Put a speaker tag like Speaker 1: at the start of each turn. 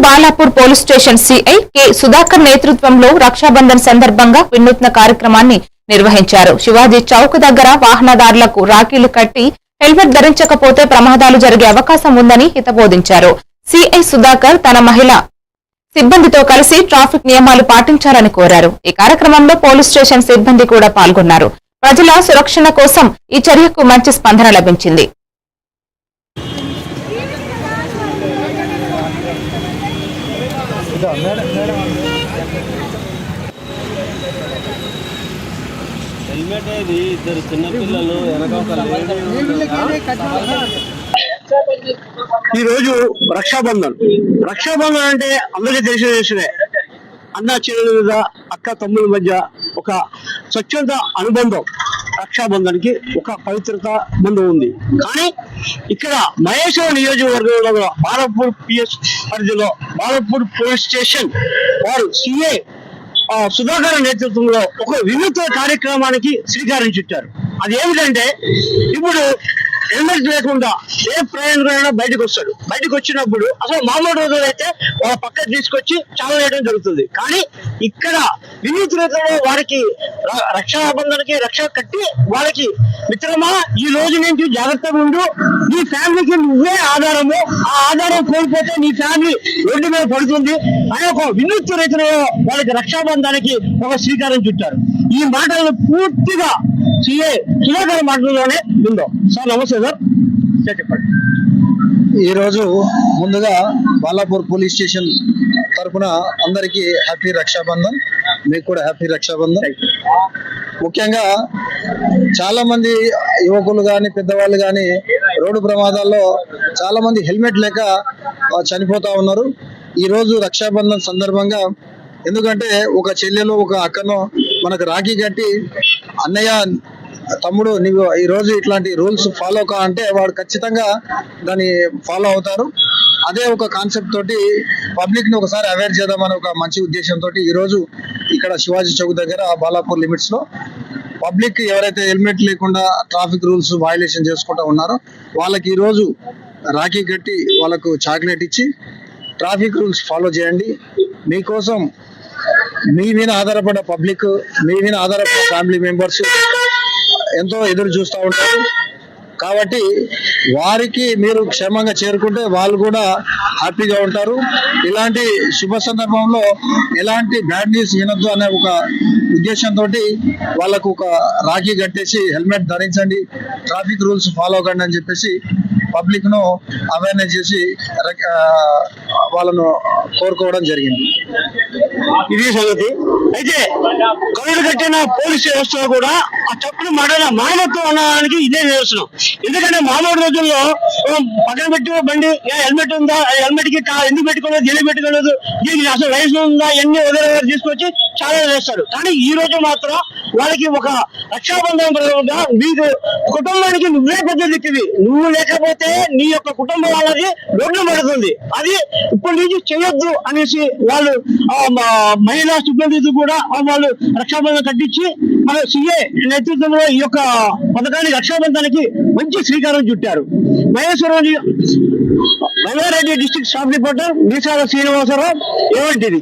Speaker 1: Balapur police station CI K Sudhakar నేతృత్వంలో రక్షాబంధన్ సందర్భంగా వినూత్న కార్యక్రమాన్ని నిర్వహించారు. శివాజీ చౌక్ దగ్గర వాహనదారులకు రాఖీలు కట్టి హెల్మెట్ ధరించకపోతే ప్రమాదాలు జరిగే అవకాశం ఉందని హితబోధించారు. సిఐ సుధాకర్ తన మహిళా సిబ్బందితో కలిసి ట్రాఫిక్ నియమాలు పాటించాలని కోరారు. ఈ కార్యక్రమంలో పోలీస్ స్టేషన్ సిబ్బంది కూడా పాల్గొన్నారు. ప్రజల సురక్షణ కోసం ఈ చర్యకు మంచి స్పందన లభించింది.
Speaker 2: హెల్మెట్ ఇది ఇద్దరు చిన్నపిల్లలు
Speaker 3: ఈరోజు రక్షాబంధన్ అంటే అందరికీ తెలిసిన విషయమే. అన్న చెల్లెల మీద, అక్క తమ్ముల మధ్య ఒక స్వచ్ఛంద అనుబంధం. రక్షాబంధన్ కి ఒక పవిత్రత బంధం ఉంది. కానీ ఇక్కడ మహేశ్వరం నియోజకవర్గంలో బాలాపూర్ పిఎస్ పరిధిలో బాలాపూర్ పోలీస్ స్టేషన్ వారు సిఐ సుధాకర్ నేతృత్వంలో ఒక వినూత్న కార్యక్రమానికి శ్రీకారం చుట్టారు. అది ఏమిటంటే, ఇప్పుడు హెల్మెట్ లేకుండా ఏ ప్రయాణికుడైనా బయటకు వస్తాడు. బయటకు వచ్చినప్పుడు అసలు మామూలు రోజులు అయితే వాళ్ళ పక్కన తీసుకొచ్చి చాలా వేయడం జరుగుతుంది. కానీ ఇక్కడ వినూత్నతలో వారికి రక్షాబంధనకి రక్ష కట్టి వాళ్ళకి, మిత్రమా ఈ రోజు నుంచి జాగ్రత్తగా ఉండు, నీ ఫ్యామిలీకి నువ్వే ఆధారము, ఆ ఆధారం కోల్పోతే నీ ఫ్యామిలీ రోడ్డు మీద పడుతుంది అనే ఒక వినూత్న రీతిలో వాళ్ళకి రక్షాబంధానికి ఒక శ్రీకారం చుట్టారు. ఈ మాటలను పూర్తిగా సిఐ సుధాకర్ మాటల్లోనే ఉందో. సార్ నమస్తే సార్, చెప్పండి.
Speaker 4: ఈరోజు ముందుగా బాలాపూర్ పోలీస్ స్టేషన్ తరఫున అందరికీ హ్యాపీ రక్షాబంధన్. మీకు కూడా హ్యాపీ రక్షాబంధన్. ముఖ్యంగా చాలా మంది యువకులు కానీ పెద్దవాళ్ళు కానీ రోడ్డు ప్రమాదాల్లో చాలా మంది హెల్మెట్ లేక చనిపోతా ఉన్నారు. ఈరోజు రక్షాబంధన్ సందర్భంగా, ఎందుకంటే ఒక చెల్లెలు ఒక అక్కను మనకు రాఖీ కట్టి, అన్నయ్య తమ్ముడు నీవు ఈరోజు ఇట్లాంటి రూల్స్ ఫాలో కా అంటే వాడు ఖచ్చితంగా దాన్ని ఫాలో అవుతారు. అదే ఒక కాన్సెప్ట్ తోటి పబ్లిక్ ని ఒకసారి అవేర్ చేద్దామని ఒక మంచి ఉద్దేశంతో ఈరోజు ఇక్కడ శివాజీ చౌక్ దగ్గర బాలాపూర్ లిమిట్స్ లో పబ్లిక్ ఎవరైతే హెల్మెట్ లేకుండా ట్రాఫిక్ రూల్స్ వయలేషన్ చేసుకుంటూ ఉన్నారో వాళ్ళకి ఈరోజు రాఖీ కట్టి వాళ్ళకు చాక్లెట్ ఇచ్చి ట్రాఫిక్ రూల్స్ ఫాలో చేయండి. మీకోసం మీ మీద ఆధారపడ్డ పబ్లిక్, మీ మీద ఆధారపడ్డ ఫ్యామిలీ మెంబర్స్ ఎంతో ఎదురు చూస్తూ ఉంటారు. కాబట్టి వారికి మీరు క్షేమంగా చేరుకుంటే వాళ్ళు కూడా హ్యాపీగా ఉంటారు. ఇలాంటి శుభ సందర్భంలో ఎలాంటి బ్యాడ్ న్యూస్ వినొద్దు అనే ఒక ఉద్దేశంతో వాళ్ళకు ఒక రాఖీ కట్టేసి హెల్మెట్ ధరించండి, ట్రాఫిక్ రూల్స్ ఫాలో కండి అని చెప్పేసి పబ్లిక్ ను అవేర్నెస్ చేసి వాళ్ళను కోరుకోవడం జరిగింది.
Speaker 3: ఇది సంగతి. అయితే కళ్ళు కట్టిన పోలీస్ వ్యవస్థలో కూడా ఆ తప్పుడు మాటల మానవత్వం అనడానికి ఇదే నిదర్శనం. ఎందుకంటే మామూలు రోజుల్లో పక్కన పెట్టి బండి హెల్మెట్ ఉందా, హెల్మెట్ కి ఎందుకు పెట్టుకోలేదు, ఎందుకు పెట్టుకోలేదు, దీనికి అసలు వయసు ఉందా, ఎన్ని వదిలేవారు తీసుకొచ్చి చాలా చేస్తారు. కానీ ఈ రోజు మాత్రం వాళ్ళకి ఒక రక్షాబంధం మీకు కుటుంబానికి నువ్వే పెద్ద దిక్కివి, నువ్వు లేకపోతే నీ యొక్క కుటుంబం వాళ్ళది రోడ్డు పడుతుంది. అది ఇప్పటి నుంచి చేయొద్దు అనేసి వాళ్ళు మహిళా సిబ్బంది కూడా వాళ్ళు రక్షాబంధం కట్టించి మన సిఏ నేతృత్వంలో ఈ యొక్క పథకానికి రక్షాబంధానికి మంచి శ్రీకారం చుట్టారు. మైలారెడ్డి డిస్ట్రిక్ట్ స్టాఫ్ రిపోర్టర్ మీసాల శ్రీనివాసరావు, ఏవంటిది.